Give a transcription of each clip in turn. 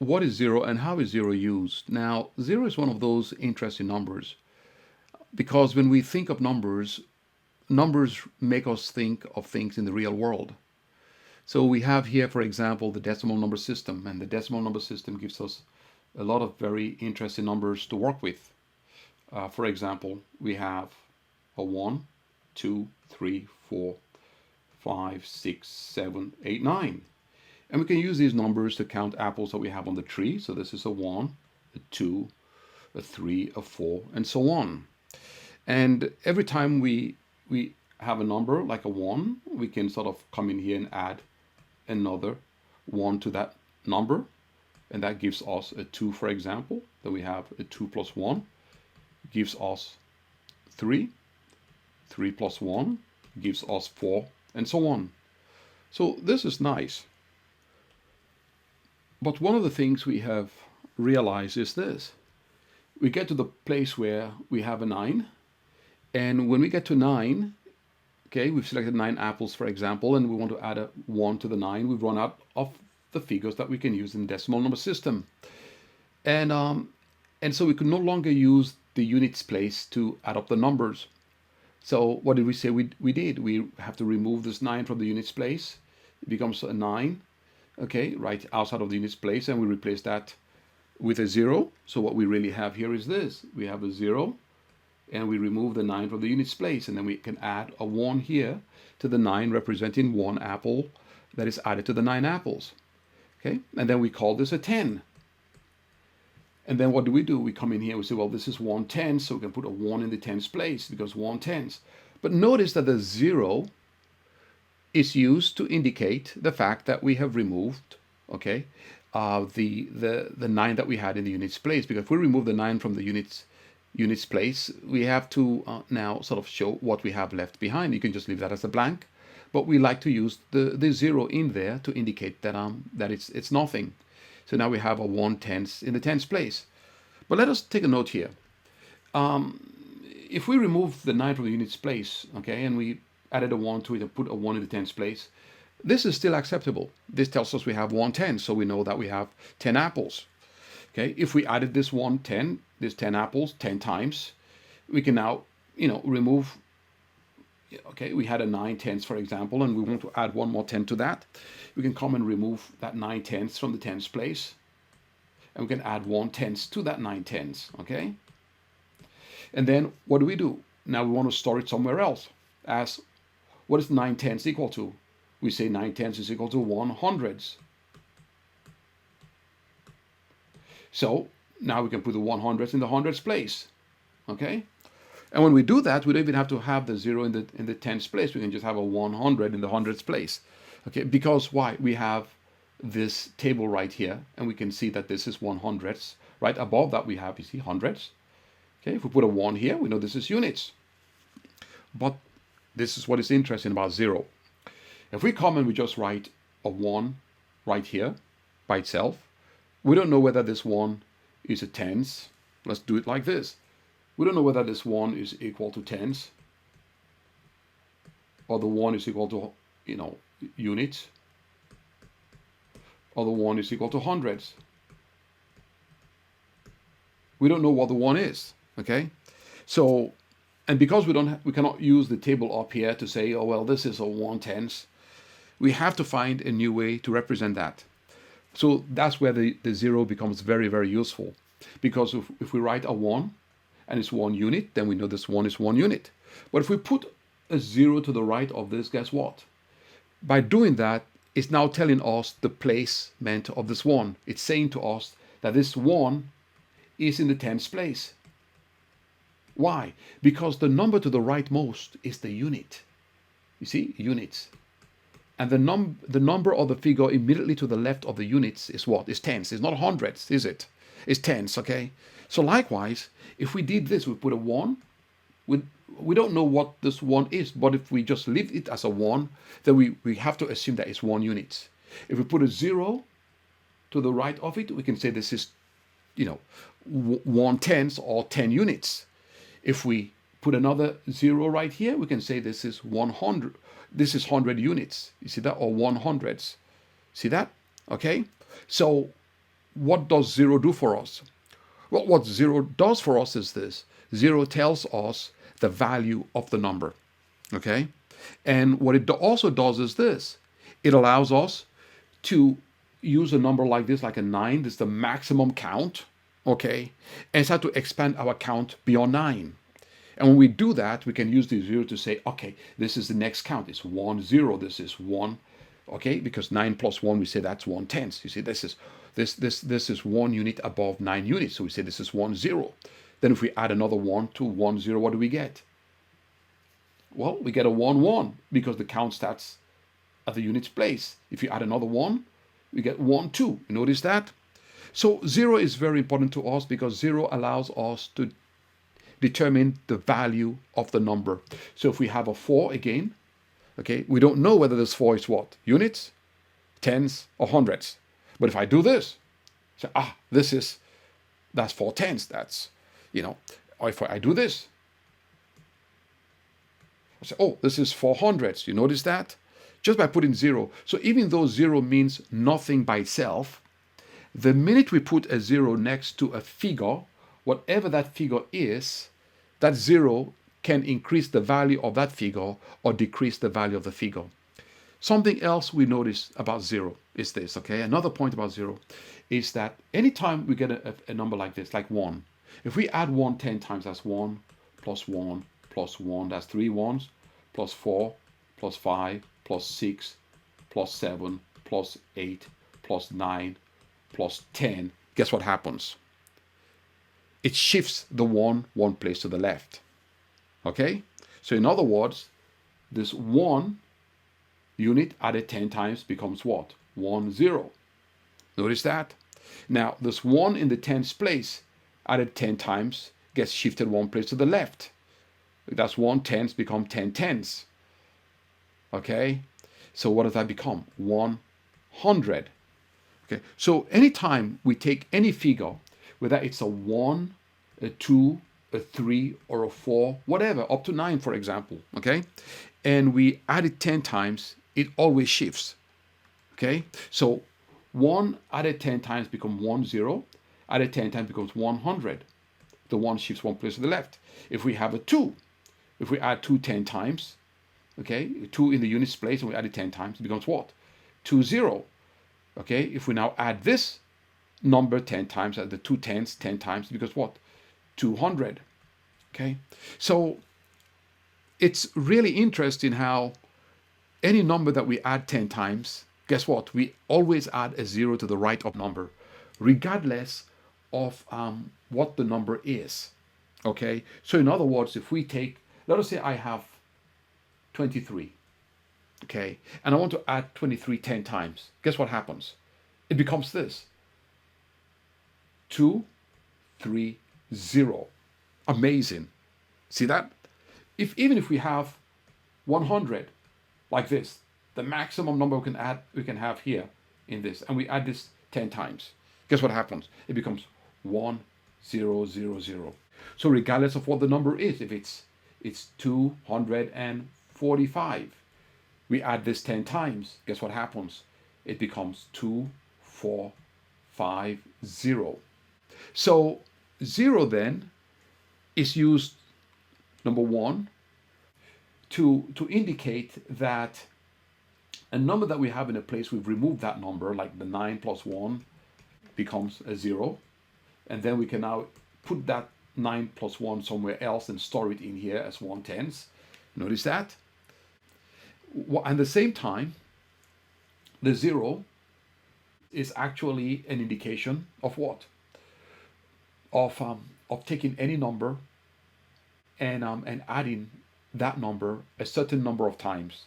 what is zero and how is zero used? Now, zero is one of those interesting numbers because when we think of numbers, numbers make us think of things in the real world. So we have here, for example, the decimal number system, and the decimal number system gives us a lot of very interesting numbers to work with. For example, we have a 1, 2, 3, 4, 5, 6, 7, 8, 9. And we can use these numbers to count apples that we have on the tree. So this is a 1, a 2, a 3, a 4, and so on. And every time we have a number like a 1, we can sort of come in here and add another 1 to that number. And that gives us a 2, for example. Then we have a 2 plus 1 gives us 3. 3 plus 1 gives us 4, and so on. So this is nice. But one of the things we have realized is this. We get to the place where we have a 9. And when we get to 9, okay, we've selected 9 apples, for example, and we want to add a 1 to the 9. We've run out of the figures that we can use in the decimal number system. And so we could no longer use the units place to add up the numbers. So what did we say we did? We have to remove this 9 from the units place. It becomes a 9, okay, right outside of the units place, and we replace that with a 0. So what we really have here is this. We have a 0, and we remove the 9 from the units place, and then we can add a 1 here to the 9, representing 1 apple that is added to the 9 apples. Okay, and then we call this a 10. And then what do? We come in here, we say, well, this is 1/10, so we can put a 1 in the tens place because 1/10. But notice that the 0 is used to indicate the fact that we have removed, okay, the 9 that we had in the units place. Because if we remove the 9 from the units place, we have to now sort of show what we have left behind. You can just leave that as a blank, but we like to use the 0 in there to indicate that that it's nothing. So now we have a 1/10 in the tens place. But let us take a note here. If we remove the 9 from the units place, okay, and we added a 1 to it and put a 1 in the tens place, this is still acceptable. This tells us we have 1/10, so we know that we have 10 apples. Okay, if we added this 1/10, this 10 apples 10 times, we can now, remove. Okay, we had a 9/10, for example, and we want to add one more 10 to that. We can come and remove that 9/10 from the tens place, and we can add 1/10 to that 9/10, okay? And then what do? Now we want to store it somewhere else. As what is 9/10 equal to? We say 9/10 is equal to 1/100. So now we can put the 100 in the hundreds place, okay? And when we do that, we don't even have to have the 0 in the tens place. We can just have a 100 in the hundreds place. Okay, because why? We have this table right here, and we can see that this is 100s. Right above that we have, you see, hundreds. Okay, if we put a 1 here, we know this is units. But this is what is interesting about 0. If we come and we just write a 1 right here by itself, we don't know whether this 1 is a tens. Let's do it like this. We don't know whether this 1 is equal to tens, or the 1 is equal to, units, or the 1 is equal to hundreds. We don't know what the 1 is, okay? So, and because we cannot use the table up here to say, oh, well, this is a 1/10, we have to find a new way to represent that. So that's where the 0 becomes very, very useful. Because if we write a 1, and it's 1 unit, then we know this 1 is 1 unit. But if we put a 0 to the right of this, guess what? By doing that, it's now telling us the placement of this 1. It's saying to us that this 1 is in the tens place. Why? Because the number to the rightmost is the unit. You see, units. And the number of the figure immediately to the left of the units is what? Is tens. It's not hundreds, is it? It's tens, okay? So likewise, if we did this, we put a 1, we don't know what this 1 is, but if we just leave it as a 1, then we have to assume that it's 1 unit. If we put a 0 to the right of it, we can say this is, 1/10 or 10 units. If we put another 0 right here, we can say this is 100. This is 100 units. You see that? Or 100s. See that? Okay? So what does 0 do for us? Well, what 0 does for us is this. 0 tells us the value of the number. Okay? And what it also does is this. It allows us to use a number like this, like a 9. This is the maximum count. Okay? And start to expand our count beyond 9. And when we do that, we can use the 0 to say, okay, this is the next count. It's 1, 0. This is 1. Okay? Because 9 plus 1, we say that's 1/10. You see, this is 1 unit above 9 units. So we say this is 1, 0. Then if we add another 1 to 1, 0, what do we get? Well, we get a 1, 1 because the count starts at the unit's place. If you add another 1, we get 1, 2. You notice that? So 0 is very important to us because 0 allows us to determine the value of the number. So if we have a 4 again, okay, we don't know whether this 4 is what? Units, tens, or hundreds. But if I do this, say, that's 4 tens. That's, or if I do this, I say, oh, this is 4 hundreds. You notice that? Just by putting 0. So even though 0 means nothing by itself, the minute we put a 0 next to a figure, whatever that figure is, that 0 can increase the value of that figure or decrease the value of the figure. Something else we notice about 0 is this, okay? Another point about 0 is that anytime we get a number like this, like 1, if we add 1 10 times, that's 1 plus 1 plus 1, that's 3 ones, plus 4, plus 5, plus 6, plus 7, plus 8, plus 9, plus 10. Guess what happens? It shifts the 1 one place to the left. Okay? So in other words, this 1 unit added 10 times becomes what? 1, 0. Notice that? Now, this 1 in the tens place added 10 times gets shifted one place to the left. That's 1 tens become 10 tens. Okay? So what does that become? 100. Okay? So anytime we take any figure, whether it's a 1, a 2, a 3, or a 4, whatever, up to 9, for example, okay? And we add it 10 times, it always shifts, okay? So 1 added 10 times becomes 1, 0, added 10 times becomes 100. The 1 shifts one place to the left. If we have a 2, if we add 2 10 times, okay, 2 in the units place and we add it 10 times, it becomes what? 2, 0. Okay, if we now add this number 10 times, the 2 tens 10 times, because what? 200. Okay, so it's really interesting how any number that we add 10 times, guess what? We always add a 0 to the right of number, regardless of what the number is. Okay, so in other words, if we take, let us say I have 23, okay, and I want to add 23 10 times, guess what happens? It becomes this. 2, 3, 0. Amazing. See that? Even if we have 100 like this, the maximum number we can have here in this, and we add this 10 times, guess what happens? It becomes 1, 0, 0, 0. So regardless of what the number is, if it's 245, we add this 10 times, guess what happens? It becomes 2, 4, 5, 0. So 0 then is used, number 1, to indicate that a number that we have in a place, we've removed that number, like the 9 plus 1 becomes a 0. And then we can now put that 9 plus 1 somewhere else and store it in here as 1 tens. Notice that? At the same time, the 0 is actually an indication of what? Of taking any number and adding that number a certain number of times,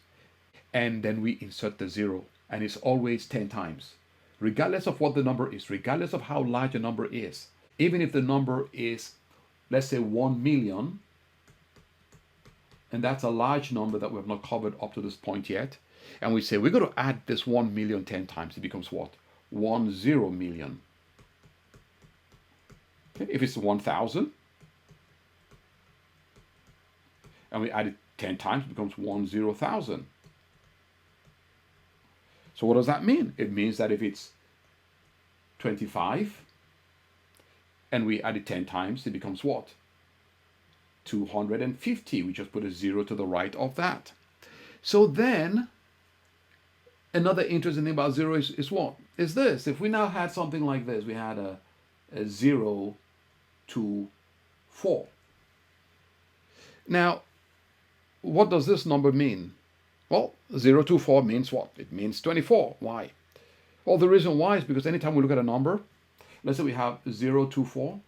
and then we insert the 0, and it's always 10 times, regardless of what the number is, regardless of how large a number is. Even if the number is, let's say, 1 million, and that's a large number that we have not covered up to this point yet, and we say we're going to add this 1 million 10 times, it becomes what? 10 million. Okay. If it's 1,000, and we add it 10 times, it becomes 10,000. So what does that mean? It means that if it's 25, and we add it 10 times, it becomes what? 250. We just put a 0 to the right of that. So then, another interesting thing about 0 is what? Is this. If we now had something like this, we had a 0, 2, 4. Now, what does this number mean? Well, 0, 2, 4 means what? It means 24. Why? Well, the reason why is because anytime we look at a number, let's say we have 0, 2, 4,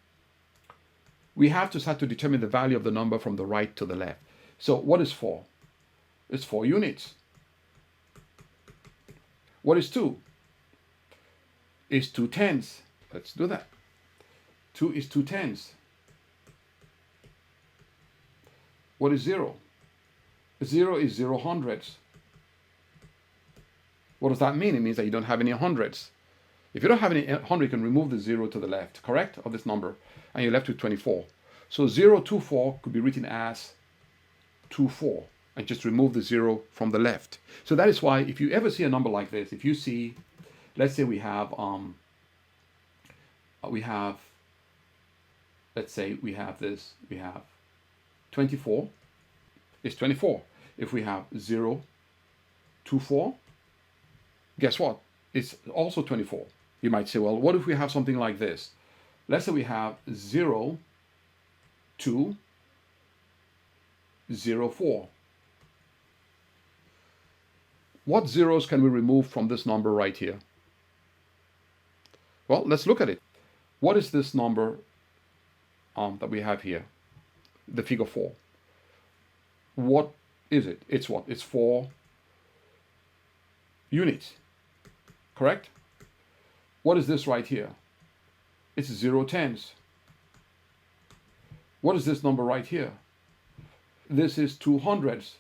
we have to start to determine the value of the number from the right to the left. So what is 4? It's 4 units. What is 2? It's 2 tenths. Let's do that. 2 is 2 tenths. What is 0? 0 is 0 hundredths. What does that mean? It means that you don't have any hundreds. If you don't have any hundred, you can remove the 0 to the left, correct, of this number, and you're left with 24. So 024 could be written as 24, and just remove the 0 from the left. So that is why if you ever see a number like this, if you see, let's say we have this, we have 24, it's 24. If we have 0, 2, 4, guess what? It's also 24. You might say, well, what if we have something like this? Let's say we have 0, 2, 0, 4. What zeros can we remove from this number right here? Well, let's look at it. What is this number that we have here? The figure 4. What is it? It's what? It's 4 units, correct? What is this right here? It's 0 tenths. What is this number right here? This is 2 hundredths.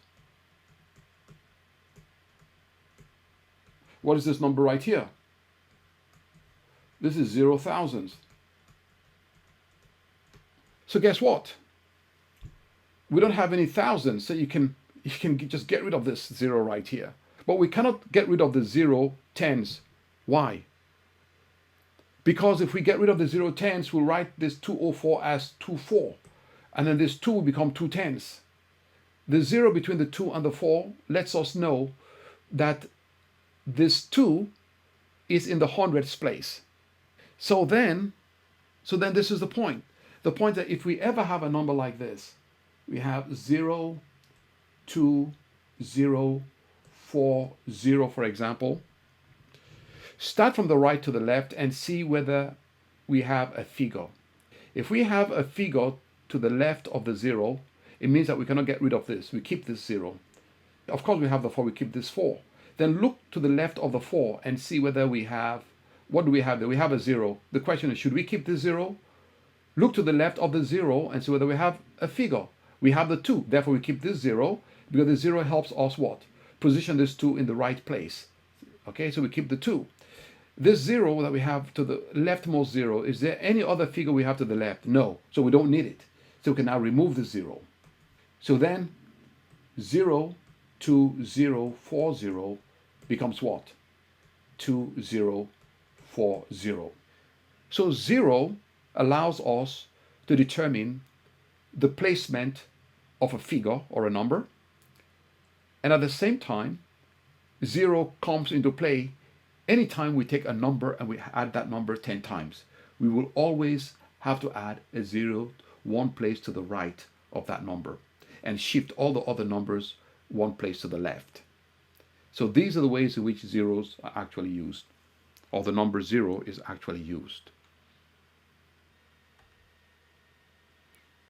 What is this number right here? This is 0 thousandths. So guess what? We don't have any thousands, so you can just get rid of this 0 right here. But we cannot get rid of the 0 tenths. Why? Because if we get rid of the 0 tenths, we'll write this 204 as 24. And then this 2 will become 2 tenths. The 0 between the 2 and the 4 lets us know that this 2 is in the hundredths place. So then this is the point. The point that if we ever have a number like this, we have 0, 2, 0, 4, 0, for example. Start from the right to the left and see whether we have a figure. If we have a figure to the left of the 0, it means that we cannot get rid of this. We keep this 0. Of course, we have the 4, we keep this 4. Then look to the left of the 4 and see whether we have, what do we have there? We have a 0. The question is, should we keep this 0? Look to the left of the 0 and see whether we have a figure. We have the 2, therefore we keep this 0, because the 0 helps us what? Position this 2 in the right place. Okay, so we keep the 2. This 0 that we have to the leftmost 0, is there any other figure we have to the left? No, so we don't need it. So we can now remove the 0. So then 0, 2, 0, 4, 0 becomes what? 2, 0, 4, 0. So 0 allows us to determine the placement of a figure or a number. And at the same time, 0 comes into play anytime we take a number and we add that number 10 times. We will always have to add a 0 one place to the right of that number and shift all the other numbers one place to the left. So these are the ways in which zeros are actually used, or the number 0 is actually used.